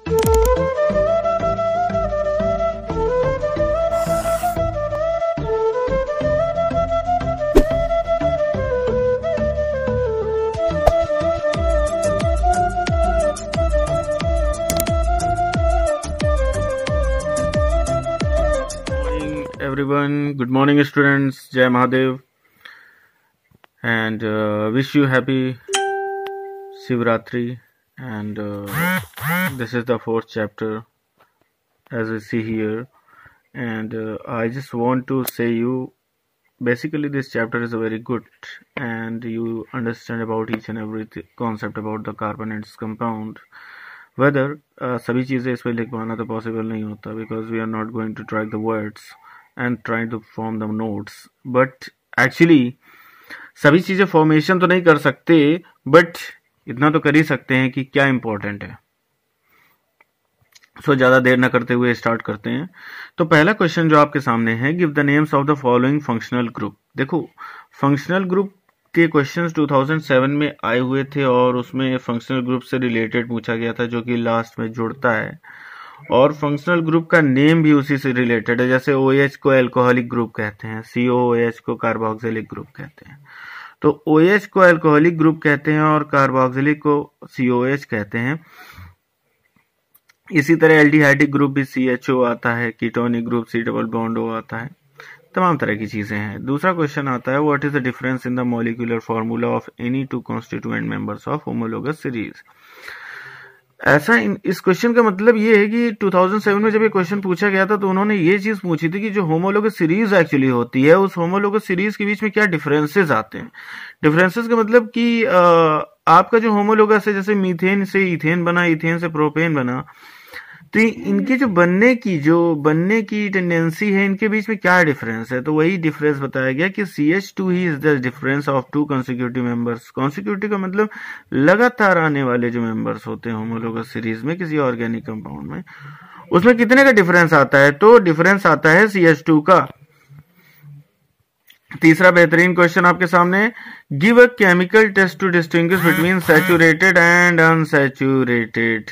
Everyone, good morning students, Jai Mahadev, and wish you happy Shivratri. And this is the fourth chapter as we see here, and I just want to say you basically this chapter is very good and you understand about each and every concept about the carbon and its compound. Whether सभी चीज़ें इसमें लिखवाना तो possible नहीं होता because we are not going to track the words and trying to form the notes, but actually सभी चीजें formation तो नहीं कर सकते, बट इतना तो कर ही सकते हैं कि क्या इंपॉर्टेंट है. सो ज्यादा देर ना करते हुए स्टार्ट करते हैं. तो पहला क्वेश्चन जो आपके सामने है, give the names of the following functional group. देखो फंक्शनल ग्रुप के क्वेश्चंस 2007 में आए हुए थे और उसमें फंक्शनल ग्रुप से रिलेटेड पूछा गया था जो कि लास्ट में जुड़ता है, और फंक्शनल ग्रुप का नेम भी उसी से रिलेटेड है. जैसे OH को अल्कोहलिक ग्रुप कहते हैं, COOH को कार्बोक्सिलिक ग्रुप कहते हैं. तो OH को अल्कोहलिक ग्रुप कहते हैं और कार्बोक्सिलिक को COH कहते हैं. इसी तरह एल्डिहाइडिक ग्रुप भी CHO आता है, ketonic group C double bond O आता है. तमाम तरह की चीजें हैं. दूसरा क्वेश्चन आता है, what is the difference in the molecular formula of any two constituent members of homologous series. ऐसा इस क्वेश्चन का मतलब ये है कि 2007 में जब ये क्वेश्चन पूछा गया था तो उन्होंने ये चीज पूछी थी कि जो होमोलोगस सीरीज एक्चुअली होती है उस होमोलोगस सीरीज के बीच में क्या डिफरेंसेस आते हैं. डिफरेंसेस का मतलब कि आपका जो होमोलोगस है, जैसे मीथेन से इथेन बना, इथेन से प्रोपेन बना, तो इनके जो बनने की टेंडेंसी है, इनके बीच में क्या डिफरेंस है. तो वही डिफरेंस बताया गया कि CH2 he is the difference of to consecutive members. Consecutive का मतलब लगातार आने वाले जो मेंबर्स होते हैं होमोलोगस सीरीज में किसी ऑर्गेनिक कंपाउंड में, उसमें कितने का डिफरेंस आता है. तो डिफरेंस आता है CH2 का. तीसरा बेहतरीन क्वेश्चन आपके सामने, give a chemical test to distinguish between saturated and unsaturated.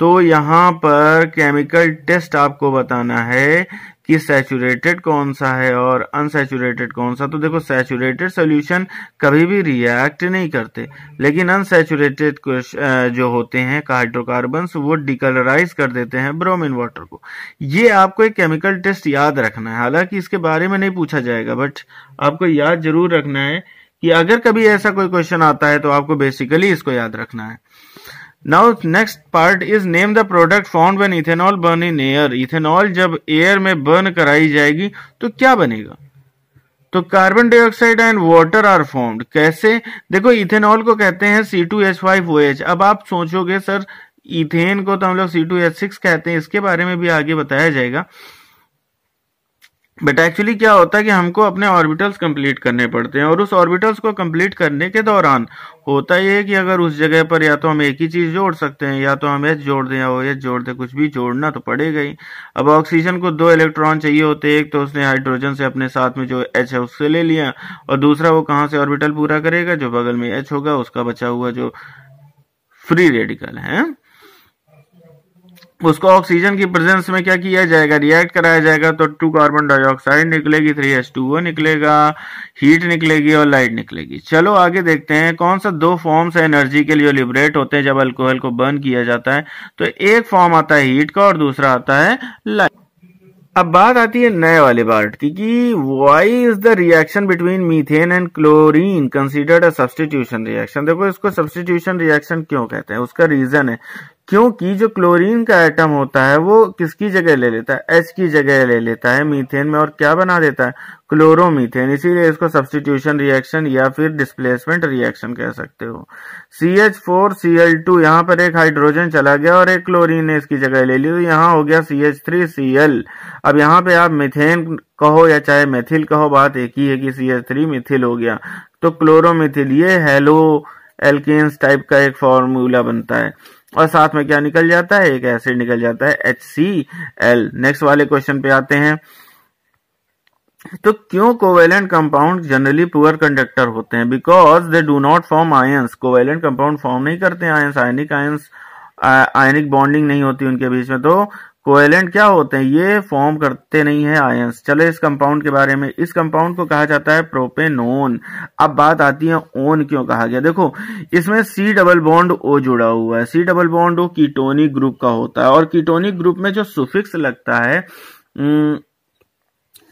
तो यहां पर केमिकल टेस्ट आपको बताना है कि सैचुरेटेड कौन सा है और अनसैचुरेटेड कौन सा. तो देखो सैचुरेटेड सॉल्यूशन कभी भी रिएक्ट नहीं करते, लेकिन अनसैचुरेटेड जो होते हैं हाइड्रोकार्बन्स वो डिकलराइज कर देते हैं ब्रोमीन वाटर को. ये आपको एक केमिकल टेस्ट याद रखना है. हालांकि इसके बारे में नहीं पूछा जाएगा, बट आपको याद जरूर रखना है कि अगर कभी ऐसा कोई क्वेश्चन आता है तो आपको बेसिकली इसको याद रखना है. Now next part is name the product formed when ethanol burn in air. Ethanol जब एयर में बर्न कराई जाएगी तो क्या बनेगा. तो carbon dioxide and water are formed. कैसे. देखो इथेनॉल को कहते हैं C2H5OH. अब आप सोचोगे सर इथेन को तो हम लोग C2H6 कहते हैं, इसके बारे में भी आगे बताया जाएगा. बट एक्चुअली क्या होता है कि हमको अपने ऑर्बिटल्स कंप्लीट करने पड़ते हैं, और उस ऑर्बिटल्स को कंप्लीट करने के दौरान होता ये है कि अगर उस जगह पर या तो हम एक ही चीज जोड़ सकते हैं, या तो हम H जोड़ दें या OH जोड़ दें, कुछ भी जोड़ना तो पड़ेगा ही. अब ऑक्सीजन को 2 इलेक्ट्रॉन चाहिए होते, एक तो उसने हाइड्रोजन से अपने साथ में जो H है उससे ले लिया, और दूसरा वो कहां से ऑर्बिटल पूरा करेगा, जो बगल में H होगा उसका बचा हुआ जो फ्री रेडिकल है उसको ऑक्सीजन की प्रेजेंस में क्या किया जाएगा, रिएक्ट कराया जाएगा. तो 2 कार्बन डाइऑक्साइड निकलेगी, 3H2O निकलेगा, हीट निकलेगी और लाइट निकलेगी. चलो आगे देखते हैं कौन सा 2 फॉर्म्स है एनर्जी के लिए लिबरेट होते हैं जब अल्कोहल को बर्न किया जाता है. तो एक फॉर्म आता है हीट का और दूसरा आता है लाइट. अब बात आती है नए वाले पार्ट की कि why is the reaction between methane and chlorine considered a substitution reaction. देखो इसको सब्स्टिट्यूशन रिएक्शन क्यों कहते हैं, उसका रीजन है क्योंकि जो क्लोरीन का एटम होता है वो किसकी जगह ले लेता है, H की जगह ले लेता है मीथेन में, और क्या बना देता है, क्लोरोमीथेन. इसीलिए इसको सब्स्टिट्यूशन रिएक्शन या फिर डिस्प्लेसमेंट रिएक्शन कह सकते हो. CH4Cl2, यहाँ पर एक हाइड्रोजन चला गया और एक क्लोरीन ने इसकी जगह ले ली, तो यहाँ हो गया CH3Cl. अब यहाँ पे आप मीथेन कहो या चाहे मेथिल कहो, बात एक ही है कि CH3 मिथिल हो गया. तो क्लोरोमिथिल ये हेलो एल्केन्स टाइप का एक फॉर्मूला बनता है, और साथ में क्या निकल जाता है, एक एसिड निकल जाता है HCl. नेक्स्ट वाले क्वेश्चन पे आते हैं. तो क्यों covalent compound generally poor conductor होते हैं, because they do not form ions. Covalent compound form नहीं करते आयंस, आयनिक आयंस आयनिक बॉन्डिंग नहीं होती उनके बीच में, तो कोवेलेंट क्या होते हैं, ये फॉर्म करते नहीं है आयंस। चलो इस कंपाउंड के बारे में, इस कंपाउंड को कहा जाता है प्रोपेनोन। अब बात आती है ओन क्यों कहा गया। देखो इसमें सी डबल बॉन्ड ओ जुड़ा हुआ है, C double bond O ketonic group का होता है, और कीटोनिक ग्रुप में जो सुफिक्स लगता है,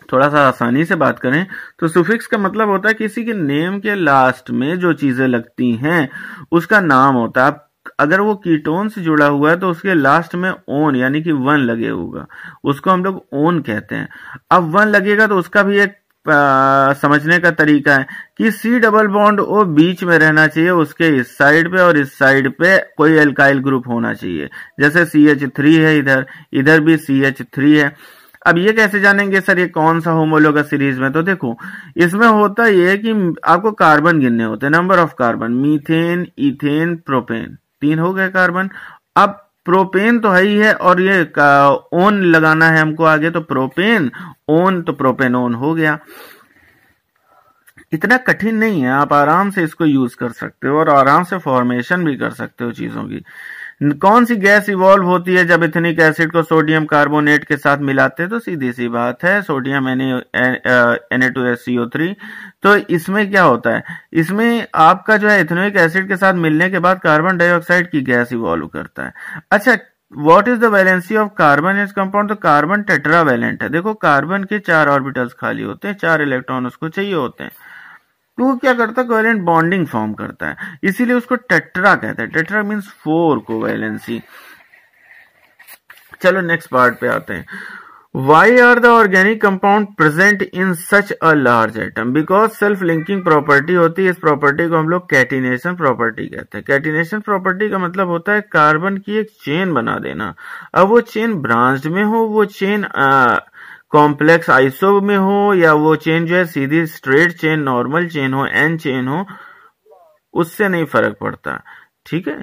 थोड़ा सा आसानी से बात करें तो सुफिक्स का मतलब होता है किसी के नेम के लास्ट में जो चीजें लगती हैं उसका नाम होता है। अगर वो कीटोन से जुड़ा हुआ है तो उसके लास्ट में ओन यानी कि वन लगे होगा, उसको हम लोग ओन कहते हैं। अब वन लगेगा तो उसका भी एक समझने का तरीका है कि सी डबल बॉन्ड ओ बीच में रहना चाहिए, उसके इस साइड पे और इस साइड पे कोई एल्काइल ग्रुप होना चाहिए। जैसे CH3 है, इधर भी CH3 है। अब ये कैसे जानेंगे सर ये कौन सा होमोलोगस सीरीज में, तो देखो इसमें होता ये है कि आपको कार्बन गिनने होते हैं, number of carbon, methane, ethane, propane, 3 हो गए कार्बन। अब प्रोपेन तो है ही है और ये ओन लगाना है हमको आगे, तो प्रोपेन ओन, तो प्रोपेनोन हो गया। इतना कठिन नहीं है, आप आराम से इसको यूज कर सकते हो और आराम से फॉर्मेशन भी कर सकते हो चीजों की। कौन सी गैस इवॉल्व होती है जब इथेनिक एसिड को सोडियम कार्बोनेट के साथ मिलाते हैं, तो सीधी सी बात है सोडियम Na2SCO3। तो इसमें क्या होता है, इसमें आपका जो है इथेनिक एसिड के साथ मिलने के बाद कार्बन डाइऑक्साइड की गैस इवॉल्व करता है। अच्छा, what is the valency of carbon इस कंपाउंड, तो कार्बन टेट्रावैलेंट है। देखो कार्बन के 4 ऑर्बिटल्स खाली होते हैं, 4 इलेक्ट्रॉन उसको चाहिए होते हैं, तो वो क्या करता है, कोवेलेंट बॉन्डिंग फॉर्म करता है, इसीलिए उसको टेट्रा कहते हैं। Tetra means 4 covalency. चलो नेक्स्ट पार्ट पे आते हैं। Why are the organic compound present in such a large atom, because self linking property होती है। इस प्रॉपर्टी को हम लोग कैटिनेशन प्रॉपर्टी कहते हैं। कैटिनेशन प्रॉपर्टी का मतलब होता है कार्बन की एक चेन बना देना। अब वो चेन ब्रांच्ड में हो, वो चेन कॉम्प्लेक्स आइसो में हो, या वो चेन जो है सीधी स्ट्रेट चेन, नॉर्मल चेन हो, एन चेन हो, उससे नहीं फर्क पड़ता, ठीक है।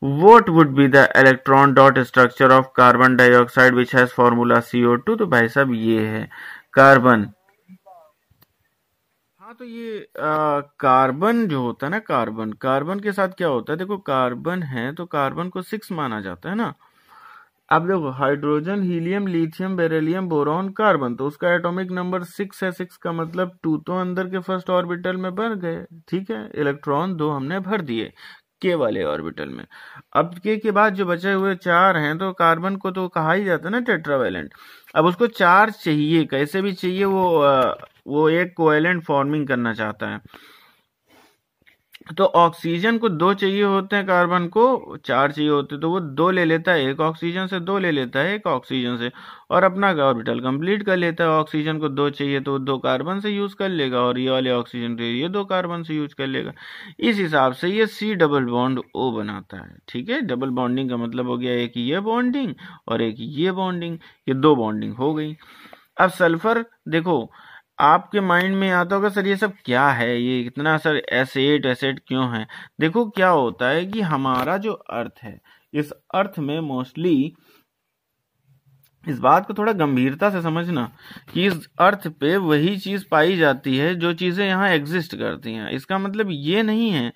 What would be the electron dot structure of carbon dioxide which has formula CO2, तो भाई साहब ये है कार्बन। हाँ तो ये कार्बन जो होता है ना, कार्बन के साथ क्या होता है, देखो कार्बन है तो कार्बन को 6 माना जाता है ना। अब देखो hydrogen, helium, lithium, beryllium, boron, carbon, तो उसका एटॉमिक नंबर 6 है। 6 का मतलब 2 तो अंदर के फर्स्ट ऑर्बिटल में भर गए, ठीक है, इलेक्ट्रॉन 2 हमने भर दिए के वाले ऑर्बिटल में। अब के बाद जो बचे हुए 4 हैं, तो कार्बन को तो कहा ही जाता है ना टेट्रावैलेंट। अब उसको 4 चाहिए, कैसे भी चाहिए, वो एक कोवेलेंट फॉर्मिंग करना चाहता है। तो ऑक्सीजन को 2 चाहिए होते हैं, कार्बन को 4 चाहिए होते हैं, तो वो 2 ले लेता है, एक ऑक्सीजन से 2 ले लेता है, एक ऑक्सीजन से, और अपना ऑर्बिटल कंप्लीट कर लेता है। ऑक्सीजन को 2 चाहिए तो 2 कार्बन से यूज कर लेगा, और ये वाले ऑक्सीजन तो ये 2 कार्बन से यूज कर लेगा। इस हिसाब से ये सी डबल बॉन्ड ओ बनाता है, ठीक है। डबल बॉन्डिंग का मतलब हो गया एक ये बॉन्डिंग और एक ये बॉन्डिंग, ये 2 बॉन्डिंग हो गई। अब सल्फर, देखो आपके माइंड में आता होगा सर ये सब क्या है, ये इतना सर एसिड क्यों है। देखो क्या होता है कि हमारा जो अर्थ है, इस अर्थ में मोस्टली, इस बात को थोड़ा गंभीरता से समझना कि इस अर्थ पे वही चीज पाई जाती है जो चीजें यहाँ एग्जिस्ट करती हैं। इसका मतलब ये नहीं है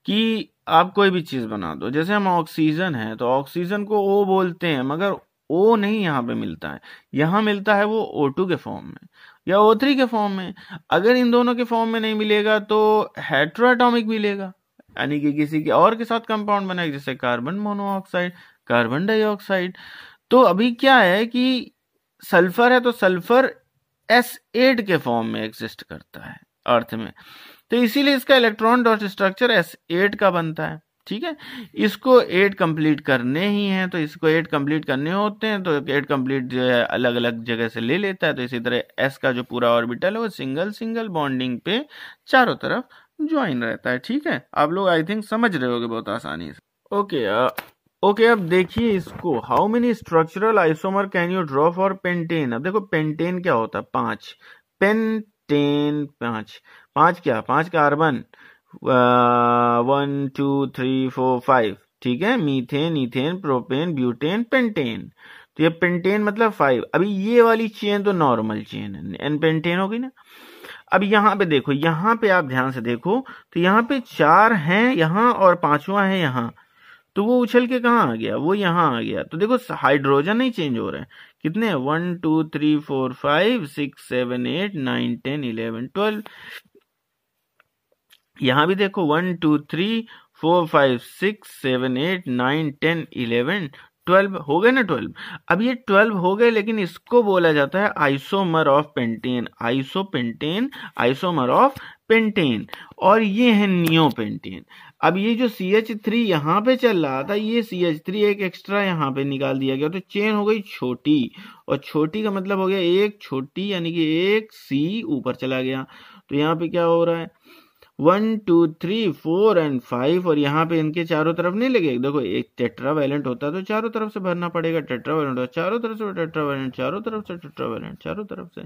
कि आप कोई भी चीज बना दो। जैसे हम ऑक्सीजन है तो ऑक्सीजन को ओ बोलते हैं, मगर ओ नहीं यहाँ पे मिलता है, यहाँ मिलता है वो O2 के फॉर्म में या O3 के फॉर्म में। अगर इन दोनों के फॉर्म में नहीं मिलेगा तो हेट्रोएटॉमिक मिलेगा, यानी कि किसी के और के साथ कंपाउंड बनेगा, जैसे कार्बन मोनोऑक्साइड, कार्बन डाइऑक्साइड। तो अभी क्या है कि सल्फर है तो सल्फर S8 के फॉर्म में एग्जिस्ट करता है अर्थ में, तो इसीलिए इसका इलेक्ट्रॉन डॉट स्ट्रक्चर S8 का बनता है, ठीक है। इसको 8 कंप्लीट करने ही हैं, तो इसको 8 कंप्लीट करने होते हैं, तो 8 कंप्लीट जो है अलग अलग जगह से ले लेता है। तो इसी तरह S का जो पूरा ऑर्बिटल है वो सिंगल सिंगल बॉन्डिंग पे चारों तरफ ज्वाइन रहता है, ठीक है। आप लोग आई थिंक समझ रहे होगे बहुत आसानी से। ओके, अब देखिए इसको, how many structural isomer can you draw for pentane. अब देखो पेंटेन क्या होता है, 5 पेंटेन, 5 क्या, 5 कार्बन, 1 2 3 4 5, ठीक है, methane, ethane, propane, butane, pentane. तो ये पेंटेन मतलब 5। अभी ये वाली चेन तो नॉर्मल चेन है, एन पेंटेन होगी ना। अब यहाँ पे देखो, यहाँ पे आप ध्यान से देखो तो यहाँ पे 4 हैं यहाँ और 5वां है यहाँ, तो वो उछल के कहाँ आ गया, वो यहाँ आ गया। तो देखो हाइड्रोजन नहीं चेंज हो रहे हैं, कितने 1 2 3 4 5 6 7 8 9 10 11 12। यहां भी देखो 1 2 3 4 5 6 7 8 9 10 11 12 हो गए ना 12। अब ये 12 हो गए, लेकिन इसको बोला जाता है isomer of pentane, isopentane, isomer of pentane. और ये है नियोपेंटेन। अब ये जो CH3 यहाँ पे चल रहा था, ये CH3 एक एक्स्ट्रा यहाँ पे निकाल दिया गया, तो चेन हो गई छोटी, और छोटी का मतलब हो गया एक छोटी, यानी कि एक C ऊपर चला गया। तो यहाँ पे क्या हो रहा है 1 2 3 4 एंड 5, और यहाँ पे इनके चारों तरफ नहीं लगे। देखो एक टेट्रावैलेंट होता है तो चारों तरफ से भरना पड़ेगा, टेट्रावैलेंट होता है चारों तरफ से, टेट्रावैलेंट चारों तरफ से, टेट्रावैलेंट चारों तरफ से।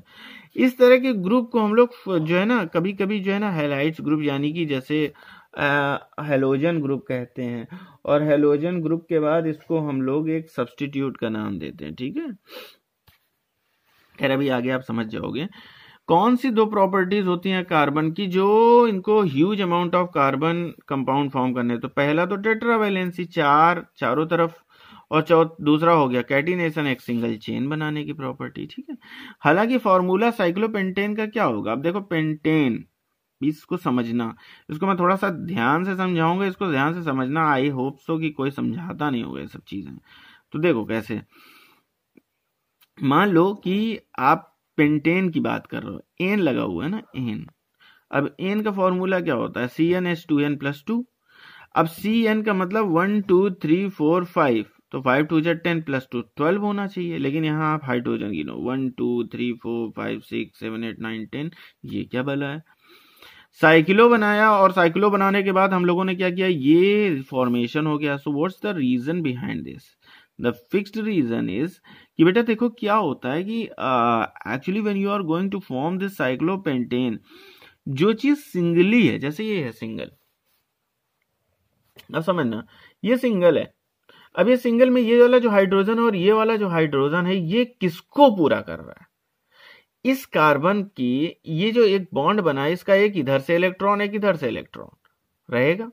इस तरह के ग्रुप को हम लोग जो है ना कभी कभी जो है ना हैलाइड्स ग्रुप, यानी कि जैसे हेलोजन ग्रुप कहते हैं, और हेलोजन ग्रुप के बाद इसको हम लोग एक सब्स्टिट्यूट का नाम देते हैं, ठीक है। खैर अभी आगे आप समझ जाओगे। कौन सी दो प्रॉपर्टीज होती हैं कार्बन की जो इनको huge amount of carbon compound form करने, तो पहला तो टेट्रावैलेंसी, चारों तरफ, और दूसरा हो गया कैटिनेशन, एक सिंगल चेन बनाने की प्रॉपर्टी, ठीक है। हालांकि फॉर्मूला साइक्लोपेंटेन का क्या होगा, अब देखो पेंटेन, इसको समझना, इसको मैं थोड़ा सा ध्यान से समझाऊंगा, इसको ध्यान से समझना। आई होप सो कि कोई समझाता नहीं होगा ये सब चीजें। तो देखो कैसे, मान लो कि आप पेंटेन की बात कर रहे हो, एन लगा हुआ है ना, एन। अब एन का फॉर्मूला क्या होता है, CnH2n+2। अब Cn का मतलब 1 2 3 4 5, तो 5 2 10 + 2 12 होना चाहिए। लेकिन यहाँ आप हाइड्रोजन गिनो 1 2 3 4 5 6 7 8 9 10, ये क्या बला है। साइक्लो बनाया, और साइक्लो बनाने के बाद हम लोगों ने क्या किया, ये फॉर्मेशन हो गया। So what's the reason behind this, the fixed reason is कि बेटा देखो क्या होता है कि actually when you are going to form this cyclopentane, जो चीज सिंगली है, जैसे ये है सिंगल, अब समझना ये सिंगल है। अब ये सिंगल में ये वाला जो हाइड्रोजन है और ये वाला जो हाइड्रोजन है, ये किसको पूरा कर रहा है, इस कार्बन की, ये जो एक बॉन्ड बना है इसका, एक इधर से इलेक्ट्रॉन एक इधर से इलेक्ट्रॉन रहेगा,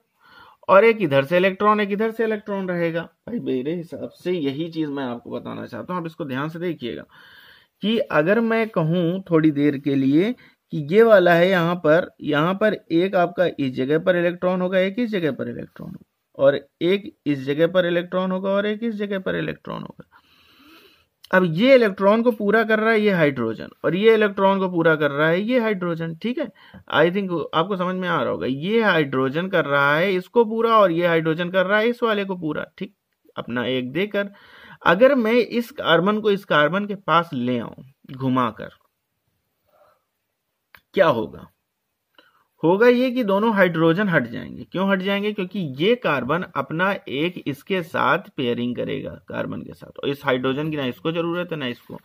और एक इधर से इलेक्ट्रॉन एक इधर से इलेक्ट्रॉन रहेगा। भाई मेरे हिसाब से यही चीज मैं आपको बताना चाहता हूं, आप इसको ध्यान से देखिएगा कि अगर मैं कहूं थोड़ी देर के लिए कि ये वाला है यहाँ पर एक आपका इस जगह पर इलेक्ट्रॉन होगा, एक इस जगह पर इलेक्ट्रॉन होगा, और एक इस जगह पर इलेक्ट्रॉन होगा, और एक इस जगह पर इलेक्ट्रॉन होगा। अब ये इलेक्ट्रॉन को पूरा कर रहा है ये हाइड्रोजन, और ये इलेक्ट्रॉन को पूरा कर रहा है ये हाइड्रोजन, ठीक है। आई थिंक आपको समझ में आ रहा होगा, ये हाइड्रोजन कर रहा है इसको पूरा, और ये हाइड्रोजन कर रहा है इस वाले को पूरा, ठीक। अपना एक देकर अगर मैं इस कार्बन को इस कार्बन के पास ले आऊं घुमाकर, क्या होगा, होगा ये कि दोनों हाइड्रोजन हट जाएंगे। क्यों हट जाएंगे, क्योंकि ये कार्बन अपना एक इसके साथ पेयरिंग करेगा कार्बन के साथ, और इस हाइड्रोजन की ना इसको जरूरत है ना इसको।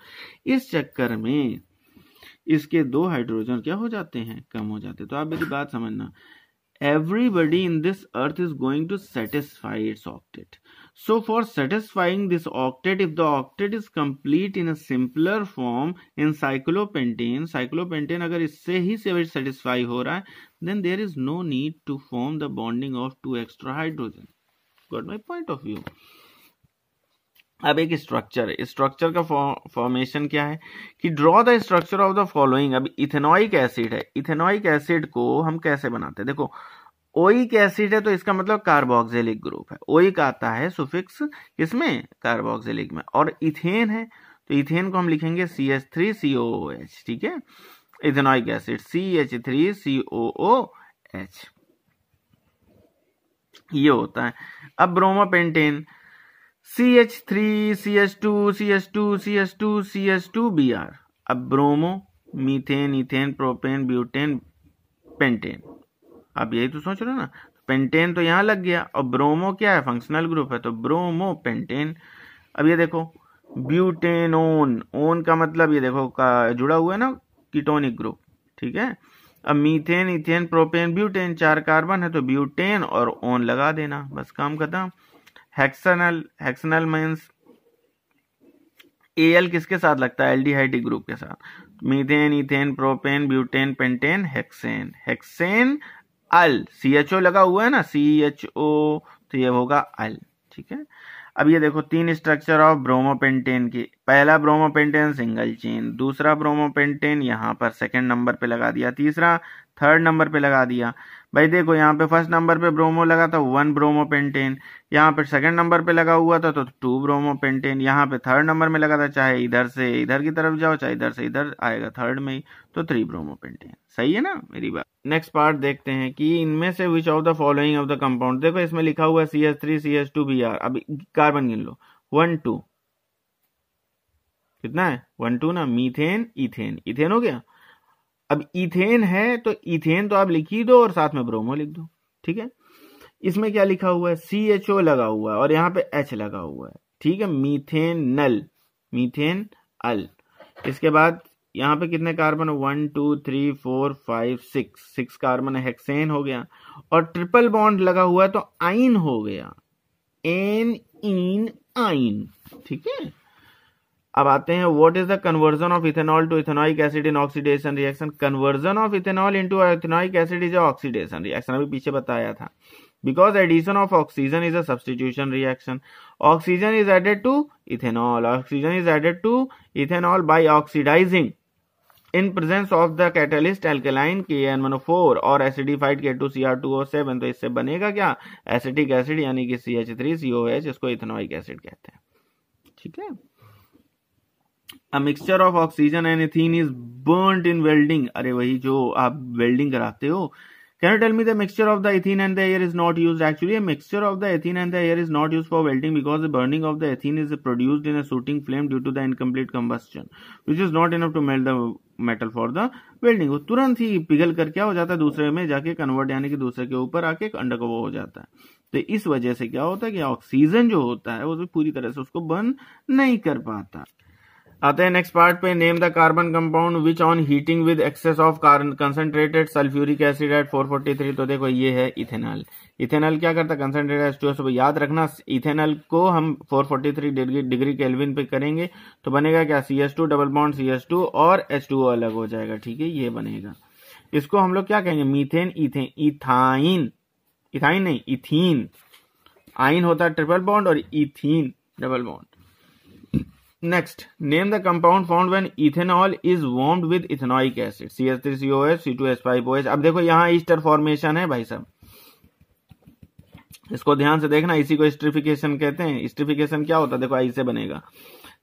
इस चक्कर में इसके दो हाइड्रोजन क्या हो जाते हैं, कम हो जाते हैं। तो आप मेरी बात समझना, everybody in this earth is going to satisfy its octet. So for satisfying this octet, if the octet is complete in a simpler form in cyclopentane अगर इससे ही satisfy हो रहा है, then there is no need to form the bonding of two extra hydrogen. Got my point of view? अब एक structure है, structure का formation क्या है कि draw the structure of the following. अब इथेनॉइक एसिड है, इथेनॉइक एसिड को हम कैसे बनाते हैं, देखो ओइक एसिड है तो इसका मतलब कार्बोक्सिलिक ग्रुप है, ओइक आता है सुफिक्स किसमें, कार्बोक्सिलिक में। और इथेन है तो इथेन को हम लिखेंगे CH3COOH, ठीक है। इथेनॉइक एसिड CH3COOH, ये होता है। अब bromopentane CH3 CH2 CH2 CH2 CH2Br। अब bromo, methane, ethane, propane, butane, pentane. अब यही तो सोच रहे हो ना, पेंटेन तो यहाँ लग गया, और ब्रोमो क्या है, फंक्शनल ग्रुप है, तो ब्रोमो पेंटेन। अब ये देखो ब्यूटेनोन, ओन का मतलब ये देखो का जुड़ा हुआ है ना कीटोनिक ग्रुप, ठीक है। अब methane, ethane, propane, butane, 4 carbon है तो ब्यूटेन और ओन लगा देना, बस काम खत्म। हेक्सेनल मीन्स Al किसके साथ लगता है, एल्डिहाइड ग्रुप के साथ, methane, ethane, propane, butane, pentane, hexane, hexanal, CHO लगा हुआ है ना, CHO, तो ये होगा अल, ठीक है। अब ये देखो 3 स्ट्रक्चर ऑफ ब्रोमोपेंटेन की। पहला ब्रोमोपेंटेन सिंगल चेन, दूसरा ब्रोमोपेंटेन यहाँ पर सेकंड नंबर पे लगा दिया, तीसरा थर्ड नंबर पे लगा दिया। भाई देखो यहाँ पे फर्स्ट नंबर पे ब्रोमो लगा था 1 ब्रोमोपेंटेन, यहाँ पे सेकंड नंबर पे लगा हुआ था तो 2 ब्रोमोपेंटेन, यहाँ पे थर्ड नंबर में लगा था, चाहे इधर से इधर की तरफ जाओ चाहे इधर से इधर आएगा थर्ड में ही, तो 3 ब्रोमोपेंटेन। सही है ना मेरी बात। नेक्स्ट पार्ट देखते हैं कि इनमें से which of the following of the compound, देखो इसमें लिखा हुआ है CH3 CH2 Br। अब कार्बन गिन लो, 1 2 कितना है 1 2 ना, मीथेन इथेन, इथेन हो गया। अब इथेन है तो इथेन तो आप लिख ही दो और साथ में ब्रोमो लिख दो, ठीक है। इसमें क्या लिखा हुआ है, CHO लगा हुआ है और यहाँ पे H लगा हुआ है, ठीक है, मीथेन नल, मीथेन अल। इसके बाद यहाँ पे कितने कार्बन, 1 2 3 4 5 6 कार्बन है, हेक्सेन हो गया। और ट्रिपल बॉन्ड लगा हुआ है तो आइन हो गया, एन इन आइन, ठीक है। अब आते हैं, what is the conversion of ethanol to ethanoic acid in oxidation reaction. Conversion of ethanol into ethanoic acid is oxidation reaction, अभी पीछे बताया था। Because addition of oxygen is a substitution reaction. Oxygen is added to ethanol, oxygen is added to ethanol by oxidizing in presence of the catalyst alkaline KN104 और acidified K2Cr2O7। तो इससे बनेगा क्या, acetic acid यानी कि CH3COH, इसको ethanoic acid कहते हैं, ठीक है। A mixture of oxygen and ethene is burnt in welding। अरे वही जो आप वेल्डिंग कराते हो। Can you tell me the mixture of the ethene and the air is not used? Actually, a mixture of the ethene and the air is not used for welding because the burning of the ethene is produced in a shooting flame due to the incomplete combustion, which is not enough to melt the metal for the welding। वो तुरंत ही पिघल कर क्या हो जाता है, दूसरे में जाके कन्वर्ट यानी कि दूसरे के ऊपर आके अंडरगो हो जाता है। तो इस वजह से क्या होता है कि ऑक्सीजन जो होता है वो पूरी तरह से उसको बर्न नहीं कर पाता। आते हैं नेक्स्ट पार्ट पे, name the carbon compound which on heating with excess of concentrated sulphuric acid at 443। तो देखो ये है इथेनॉल। इथेनॉल क्या करता है, कंसंट्रेटेड H2O। याद रखना इथेनॉल को हम 443 डिग्री केल्विन पे करेंगे तो बनेगा क्या, CH2 डबल बॉन्ड CH2 और H2O अलग हो जाएगा, ठीक है, ये बनेगा। इसको हम लोग क्या कहेंगे, मीथेन इथेन, इथाइन, इथाइन नहीं इथीन। आइन होता है ट्रिपल बॉन्ड और ethene double bond. Next, name the compound found when ethanol is warmed with ethanoic acid, CH3COH C2H5OH। अब देखो यहाँ ईस्टर फॉर्मेशन है भाई साहब, इसको ध्यान से देखना, इसी को स्ट्रिफिकेशन कहते हैं। स्ट्रिफिकेशन क्या होता है, देखो ऐसे बनेगा,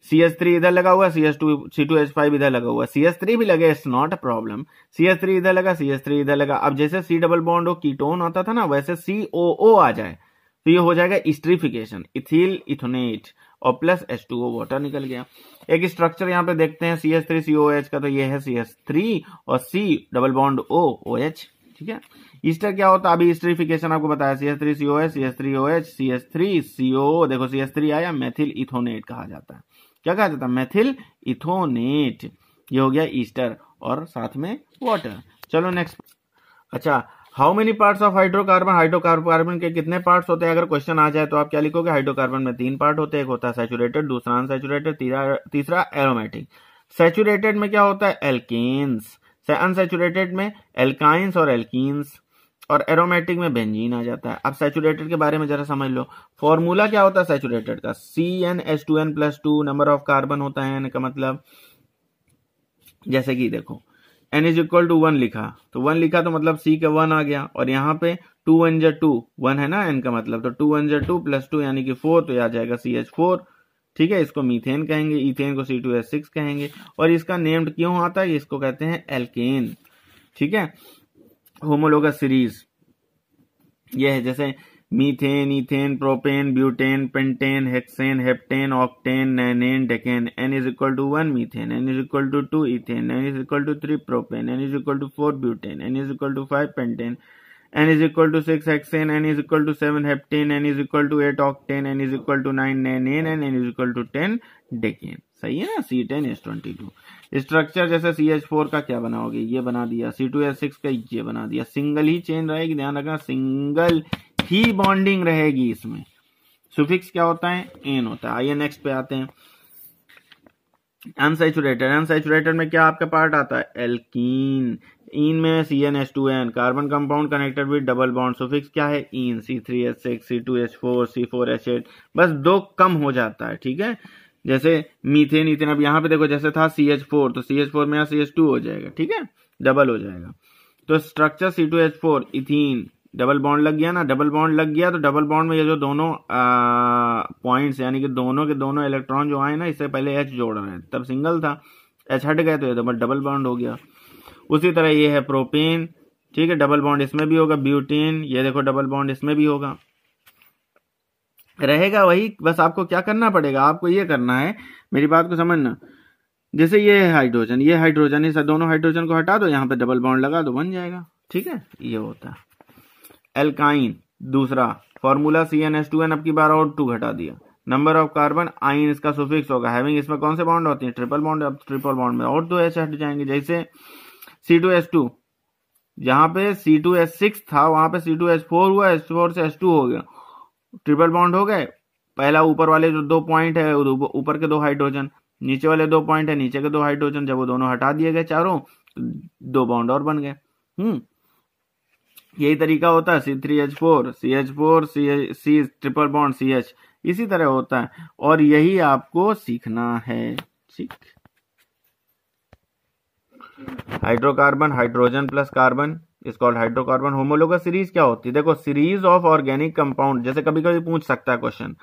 CH3 इधर लगा हुआ, C2H5 इधर लगा हुआ, CH3 भी लगे, it's not a problem. CH3 इधर लगा, CH3 इधर लगा। अब जैसे C डबल बॉन्ड हो कीटोन आता था ना, वैसे COO आ जाए तो ये हो जाएगा स्ट्रिफिकेशन, इथिल इथोनेट और प्लस H2O वाटर निकल गया। एक स्ट्रक्चर यहाँ पे देखते हैं CH3COH का, तो ये है CH3 और C डबल बॉन्ड OH, ठीक है। ईस्टर क्या होता है, अभी स्ट्रिफिकेशन आपको बताया, CH3COH CH3OH CH3CO, देखो CH3 आया, मेथिल इथोनेट कहा जाता है। क्या कहा जाता है, मेथिल इथोनेट। ये हो गया ईस्टर और साथ में वाटर। चलो नेक्स्ट। अच्छा, how many parts of hydrocarbon, hydrocarbon के कितने पार्ट्स होते हैं, अगर क्वेश्चन आ जाए तो आप क्या लिखोगे, हाइड्रोकार्बन में 3 पार्ट होते हैं, एक होता है सैचुरेटेड, दूसरा अनसैचुरेटेड, तीसरा एरोमेटिक। सैचुरेटेड में क्या होता है, एल्केन्स, अनसैचुरेटेड में एल्काइंस और एल्कीन्स, और एरोमेटिक में बेंजीन आ जाता है। अब सैचुरेटेड के बारे में जरा समझ लो, फॉर्मूला क्या होता है सैचुरेटेड का, CnH2n+2 नंबर ऑफ कार्बन होता है, का मतलब जैसे कि देखो n इज इक्वल टू 1 लिखा, तो 1 लिखा तो मतलब C का 1 आ गया, और यहाँ पे 2 1 जा 2, 1 है ना n का मतलब, तो 2 1 जा 2 + 2 यानी कि 4, तो आ जाएगा CH4, ठीक है। इसको मीथेन कहेंगे, इथेन को C2H6 कहेंगे, और इसका नेम्ड क्यों आता है, इसको कहते हैं एल्केन, ठीक है। होमोलोगस सीरीज ये है, जैसे methane, ethane, propane, butane, pentane, hexane, heptane, octane, nonane, decane. n is equal to 1 methane, n is equal to 2 ethane, n is equal to 3 propane, n is equal to 4 butane, n is equal to 5 pentane, n is equal to 6 hexane, n is equal to 7 heptane, n is equal to 8 octane, n is equal to 9 nonane, n is equal to 10 decane. सही है ना, C10H22। Structure जैसे CH4 का क्या बनाओगे, ये बना दिया, C2H6 का ये बना दिया, सिंगल ही चेन रहेगी, ध्यान रखना सिंगल ही बॉन्डिंग रहेगी इसमें। सुफिक्स क्या होता है, एन होता है। आइए नेक्स्ट पे आते हैं, अनसैचुरेटेड में क्या आपका पार्ट आता है? एल्कीन। इन में CnH2n, carbon compound connected with double bond, suffix क्या है? इन। C3H6, C2H4, C4H8, बस दो कम हो जाता है, ठीक है। जैसे मीथेन, इथेन, अब यहाँ पे देखो जैसे था CH4, तो CH4 में यहाँ CH2 हो जाएगा, ठीक है, डबल हो जाएगा। तो structure C2H4, ethene, double bond लग गया ना, डबल बॉन्ड लग गया तो डबल बॉन्ड में ये जो दोनों पॉइंट्स यानी कि दोनों के दोनों इलेक्ट्रॉन जो आए ना, इससे पहले H जोड़ रहे हैं, तब सिंगल था, H हट गए तो ये डबल बॉन्ड हो गया। उसी तरह ये है प्रोपेन, ठीक है, डबल बॉन्ड इसमें भी होगा। ब्यूटेन, ये देखो डबल बॉन्ड इसमें भी होगा, रहेगा वही, बस आपको क्या करना पड़ेगा, आपको ये करना है, मेरी बात को समझना, जैसे ये है हाइड्रोजन, ये हाइड्रोजन, इस दोनों हाइड्रोजन को हटा दो, यहाँ पे डबल बॉन्ड लगा दो, बन जाएगा, ठीक है, ये होता है। एल्काइन दूसरा फॉर्मूला CnH2n, अब की बार और 2 घटा दिया। नंबर ऑफ कार्बन, आइन इसका सुफिक्स होगा, हैविंग, इसमें कौन से बॉन्ड होती है? Triple bond. अब ट्रिपल बॉन्ड में और 2 H हट जाएंगे, जैसे C2H2, जहां पे C2H6 था वहां पे C2H4 हुआ, H4 से H2 हो गया, ट्रिपल बॉन्ड हो गए। पहला ऊपर वाले जो 2 पॉइंट है, ऊपर के 2 हाइड्रोजन, नीचे वाले 2 पॉइंट है, नीचे के 2 हाइड्रोजन, जब वो दोनों हटा दिए गए चारों, 2 बॉन्ड और बन गए। यही तरीका होता है C3H4, CH4, C triple bond CH, इसी तरह होता है, और यही आपको सीखना है, ठीक। Hydrocarbon, hydrogen plus carbon is called hydrocarbon. Homologous series क्या होती है? देखो, सीरीज ऑफ ऑर्गेनिक कंपाउंड, जैसे कभी कभी पूछ सकता है क्वेश्चन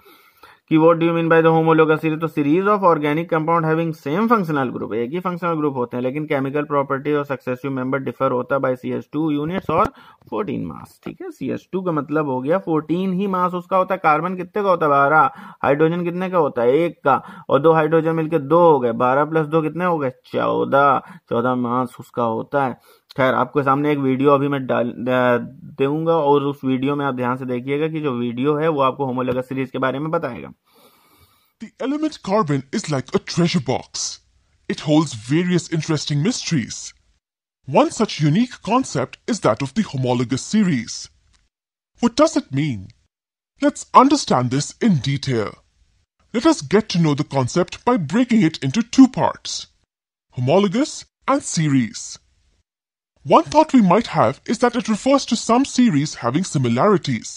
कि what do you mean by the homologous series, तो series of organic compound having same functional group, एक ही फंक्शनल ग्रुप होते हैं, लेकिन केमिकल प्रॉपर्टी और सक्सेसिव मेंबर डिफर होता है बाय CH2 यूनिट्स और 14 मास, ठीक है। CH2 का मतलब हो गया 14 ही मास उसका होता है। कार्बन कितने का होता है? 12। हाइड्रोजन कितने का होता है? 1 का, और 2 हाइड्रोजन मिलकर 2 हो गए, 12 प्लस 2 कितने हो गए? 14 मास उसका होता है। खैर, आपके सामने एक वीडियो अभी मैं डाल दूंगा, और उस वीडियो में आप ध्यान से देखिएगा कि जो वीडियो है वो आपको होमोलोगस सीरीज के बारे में बताएगा। The element carbon is like a treasure box. It holds various interesting mysteries. One such unique concept is that of the homologous series. What does it mean? Let's understand this in detail. Let us get to know the concept by breaking it into 2 parts: homologous and series. One thought we might have is that it refers to some series having similarities.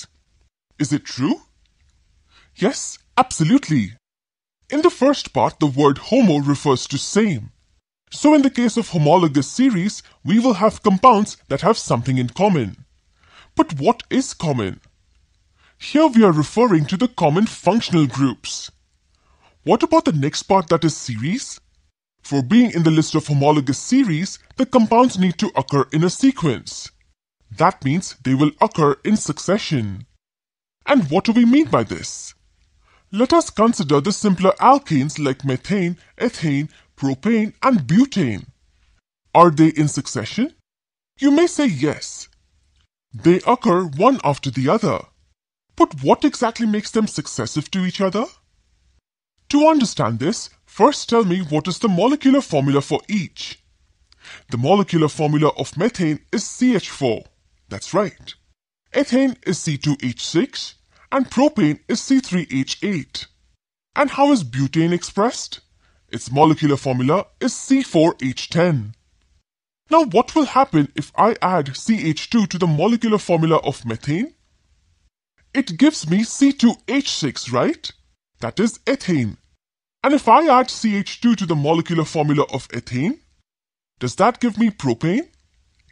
Is it true? Yes, absolutely. In the first part, the word homo refers to same. So in the case of homologous series, we will have compounds that have something in common. But what is common? Here we are referring to the common functional groups. What about the next part, that is series? For being in the list of homologous series, the compounds need to occur in a sequence. That means they will occur in succession. And what do we mean by this? Let us consider the simpler alkanes like methane, ethane, propane and butane. Are they in succession? You may say yes. They occur one after the other. But what exactly makes them successive to each other? To understand this, first tell me what is the molecular formula for each. The molecular formula of methane is CH4. That's right. Ethane is C2H6. And propane is C3H8. And how is butane expressed? Its molecular formula is C4H10. Now what will happen if I add CH2 to the molecular formula of methane? It gives me C2H6, right? That is ethane. And if I add CH2 to the molecular formula of ethane, does that give me propane?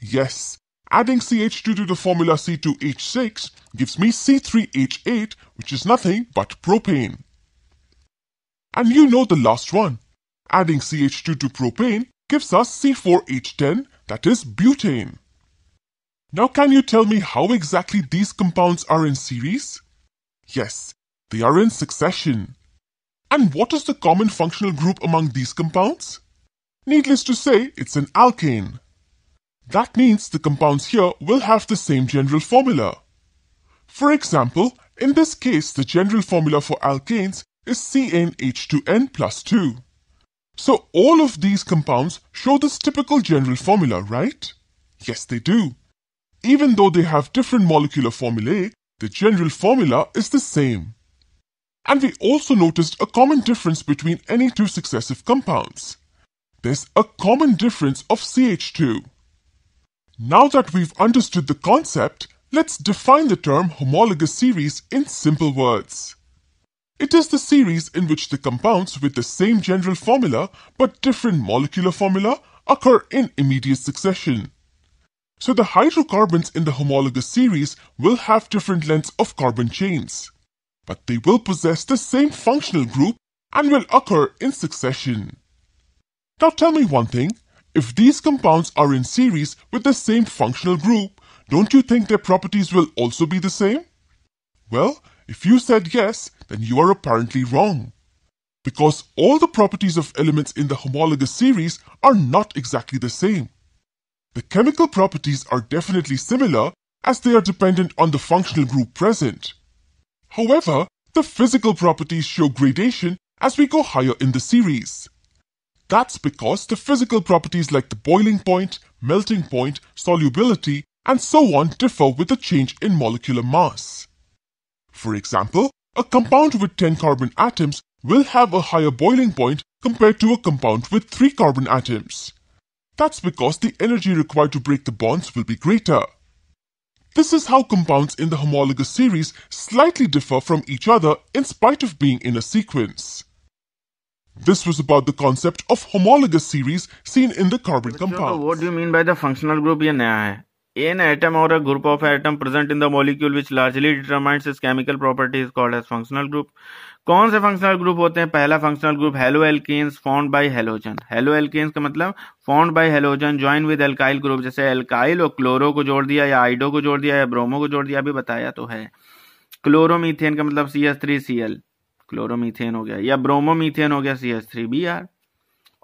Yes. Adding CH2 to the formula C2H6 gives me C3H8, which is nothing but propane. And you know the last one. Adding CH2 to propane gives us C4H10, that is butane. Now can you tell me how exactly these compounds are in series? Yes, they are in succession. And what is the common functional group among these compounds? Needless to say, it's an alkane. That means the compounds here will have the same general formula. For example, in this case, the general formula for alkanes is CnH2n plus 2. So all of these compounds show this typical general formula, right? Yes, they do. Even though they have different molecular formulae, the general formula is the same. And we also noticed a common difference between any two successive compounds. There's a common difference of CH2. Now that we've understood the concept, let's define the term homologous series in simple words. It is the series in which the compounds with the same general formula but different molecular formula occur in immediate succession. So the hydrocarbons in the homologous series will have different lengths of carbon chains, but they will possess the same functional group and will occur in succession. Now tell me one thing, if these compounds are in series with the same functional group, don't you think their properties will also be the same? Well, if you said yes, then you are apparently wrong. Because all the properties of elements in the homologous series are not exactly the same. The chemical properties are definitely similar as they are dependent on the functional group present. However, the physical properties show gradation as we go higher in the series. That's because the physical properties like the boiling point, melting point, solubility, and so on differ with the change in molecular mass. For example, a compound with 10 carbon atoms will have a higher boiling point compared to a compound with 3 carbon atoms. That's because the energy required to break the bonds will be greater. This is how compounds in the homologous series slightly differ from each other in spite of being in a sequence. This was about the concept of homologous series seen in the carbon compounds. What do you mean by the functional group? ये नया है. An atom or a group of atom present in the molecule which largely determines its chemical property is called as functional group. कौन से functional group होते हैं? पहला functional group halo alkanes found by halogen. Halo alkanes का मतलब found by halogen join with alkyl group. जैसे alkyl और chloro को जोड़ दिया या आइडो को जोड़ दिया या ब्रोमो को जोड़ दिया, अभी बताया तो है. क्लोरोमीथेन का मतलब CH3Cl, क्लोरोमीथेन हो गया, या ब्रोमोमीथेन हो गया CH3Br.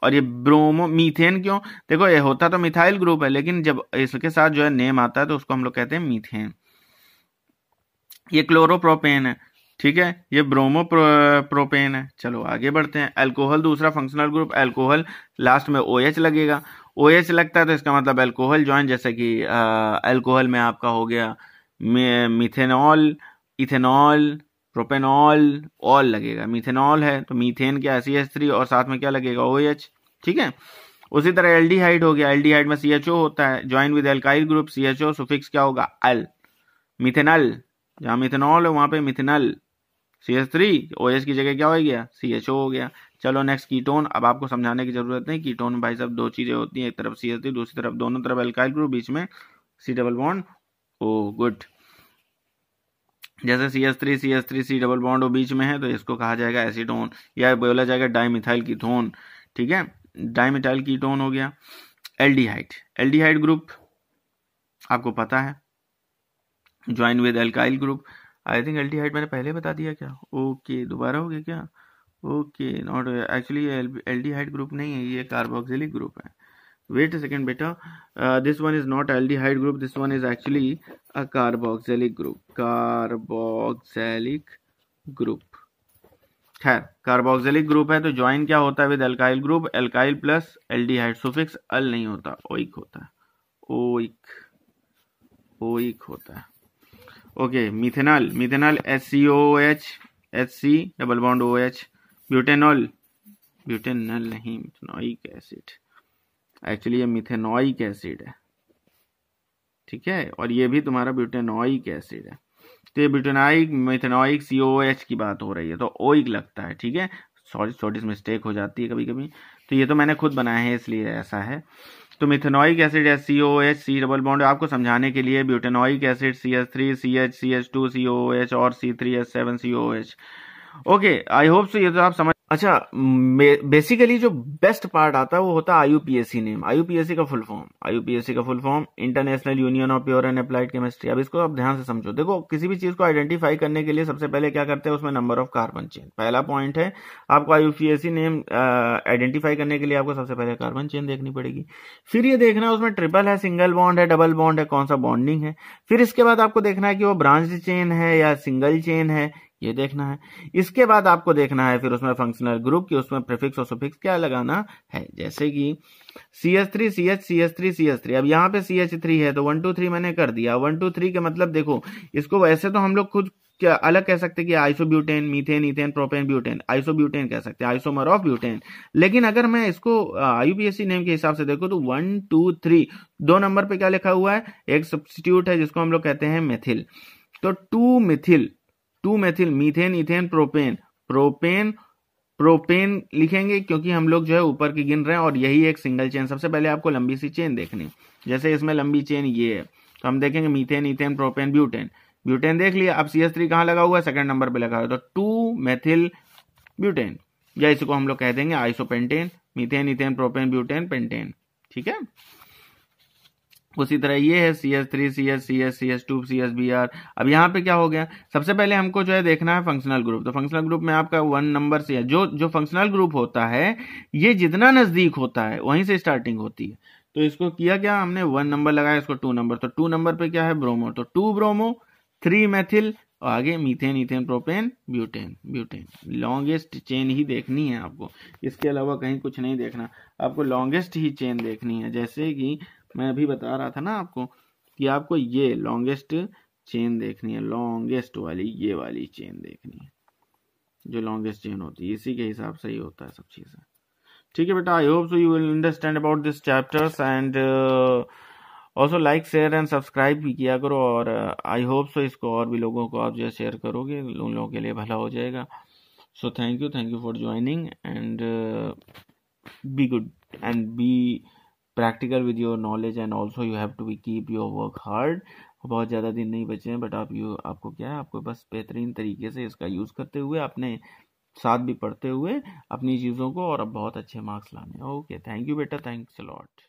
और ये ब्रोमो मीथेन क्यों? देखो ये होता तो मिथाइल ग्रुप है, लेकिन जब इसके साथ जो है नेम आता है तो उसको हम लोग कहते हैं मीथेन. ये क्लोरोप्रोपेन है, ठीक है, ये ब्रोमो प्रोपेन है. चलो आगे बढ़ते हैं. अल्कोहल दूसरा फंक्शनल ग्रुप. अल्कोहल लास्ट में OH लगेगा. OH लगता है तो इसका मतलब अल्कोहल ज्वाइन, जैसे कि अल्कोहल में आपका हो गया मिथेनॉल, इथेनॉल, प्रोपेनॉल, ऑल लगेगा. मिथेनॉल है तो मीथेन क्या है CH3 और साथ में क्या लगेगा OH. ठीक है. उसी तरह एल्डिहाइड हो गया. एल्डिहाइड में CHO होता है join with alkyl group. CHO suffix क्या होगा? अल. मिथेनल, जहां मिथेनॉल है वहां पे मिथेनल. CH3 OH की जगह क्या हो गया? CHO हो गया. चलो नेक्स्ट कीटोन. अब आपको समझाने की जरूरत नहीं. कीटोन में भाई साहब दो चीजें होती हैं, एक तरफ CH3 दूसरी तरफ, दोनों तरफ एल्काइल ग्रुप, बीच में C डबल बॉन्ड. ओ गुड. जैसे CH3 C डबल बॉन्ड वो बीच में है तो इसको कहा जाएगा एसीटोन या बोला जाएगा डाइमिथाइल कीटोन. ठीक है, डाइमिथाइल कीटोन हो गया. एल्डिहाइड. एल्डिहाइड ग्रुप आपको पता है join with alkyl group. I think aldehyde मैंने पहले बता दिया क्या? ओके, दोबारा हो गया क्या? Okay, not actually aldehyde group नहीं है, ये कार्बोक्सिलिक ग्रुप है. Wait a second beta, this one is not aldehyde group, this one is actually a carboxylic group. Carboxylic group. खैर कार्बोक्सिलिक ग्रुप है तो ज्वाइन क्या होता है with alkyl group? Alkyl plus aldehyde. Suffix al नहीं होता, oic होता है. ओइक होता है. Okay, methanol. Methanol HCOOH, HC double bond OH. Butanol, butanol नहीं, मिथेनोइक एसिड. एक्चुअली ये मिथेनोइक एसिड है. ठीक है, और ये भी तुम्हारा ब्यूटेनोइक एसिड है. तो ये ब्यूटेनोइक मिथेनोइक COOH की बात हो रही है तो ओइक लगता है. ठीक है, सॉरी छोटी सी मिस्टेक हो जाती है कभी कभी, तो ये तो मैंने खुद बनाया है इसलिए ऐसा है. तो methanoic acid HCOOH C double bond. आपको समझाने के लिए butanoic acid CH3 CH CH2 COOH और C3H7 COOH. Okay, I hope so ये तो आप समझ. अच्छा, बेसिकली जो बेस्ट पार्ट आता है वो होता है IUPAC नेम. IUPAC का full form international union of pure and applied chemistry. अब इसको आप ध्यान से समझो. देखो किसी भी चीज को आइडेंटिफाई करने के लिए सबसे पहले क्या करते हैं, उसमें नंबर ऑफ कार्बन चेन. पहला पॉइंट है, आपको IUPAC नेम आइडेंटिफाई करने के लिए आपको सबसे पहले कार्बन चेन देखनी पड़ेगी. फिर ये देखना है उसमें ट्रिपल है, सिंगल बॉन्ड है, डबल बॉन्ड है, कौन सा बॉन्डिंग है. फिर इसके बाद आपको देखना है कि वो ब्रांच चेन है या सिंगल चेन है, ये देखना है. इसके बाद आपको देखना है फिर उसमें फंक्शनल ग्रुप की, उसमें प्रीफिक्स और सुफिक्स क्या लगाना है. जैसे कि CH3 CH CH3 CH3. अब यहाँ पे CH3 है तो 1 2 3 मैंने कर दिया. 1 2 3 के मतलब देखो, इसको वैसे तो हम लोग खुद क्या अलग कह सकते हैं कि isobutane, methane, ethane, propane, butane, isobutane कह सकते हैं, आइसोमर ऑफ ब्यूटेन। लेकिन अगर मैं इसको IUPAC नेम के हिसाब से देखो तो 1 2 3 2 नंबर पे क्या लिखा हुआ है, एक सब्स्टिट्यूट है जिसको हम लोग कहते हैं मेथिल। तो 2 methyl methane, ethane, propane, propane लिखेंगे क्योंकि हम लोग जो है ऊपर की गिन रहे हैं और यही एक सिंगल चेन। सबसे पहले आपको लंबी सी चेन देखनी, जैसे इसमें लंबी चेन ये है तो हम देखेंगे methane, ethane, propane, butane. Butane देख लिया, अब CH3 कहाँ लगा हुआ है, सेकंड नंबर पे लगा हुआ है, तो 2 मेथिल ब्यूटेन, या इसको हम लोग कह देंगे isopentane, methane, ethane, propane, butane, pentane. ठीक है, उसी तरह ये है CH3, CH2, CSBr। अब यहाँ पे क्या हो गया, सबसे पहले हमको जो है देखना है फंक्शनल ग्रुप। तो फंक्शनल ग्रुप में आपका 1 नंबर से जो फंक्शनल ग्रुप होता है ये जितना नजदीक होता है वहीं से स्टार्टिंग होती है। तो इसको किया क्या हमने, 1 नंबर लगाया, इसको 2 नंबर, तो 2 नंबर पे क्या है, ब्रोमो, तो 2 ब्रोमो, 3 मेथिल, और आगे methane, ethane, propane, butane. Longest chain ही देखनी है आपको, इसके अलावा कहीं कुछ नहीं देखना, आपको लॉन्गेस्ट ही चेन देखनी है। जैसे कि मैं अभी बता रहा था ना आपको कि आपको ये लॉन्गेस्ट चेन देखनी है, लॉन्गेस्ट वाली ये वाली चेन देखनी है, जो लॉन्गेस्ट चेन होती है इसी के हिसाब से ही होता है सब चीजें। ठीक है बेटा, I hope so you will understand about this chapters and also like, share and subscribe भी किया करो। और आई होप सो इसको और भी लोगों को आप जो शेयर करोगे, उन लोगों के लिए भला हो जाएगा। So thank you for joining and be good and be practical with your knowledge and also you have to be keep your work hard। बहुत ज़्यादा दिन नहीं बचे हैं, बट आपको क्या है, आपको बस बेहतरीन तरीके से इसका यूज़ करते हुए, अपने साथ भी पढ़ते हुए अपनी चीज़ों को और अब बहुत अच्छे मार्क्स लाने। ओके, थैंक यू बेटा, थैंक्स अ लॉट।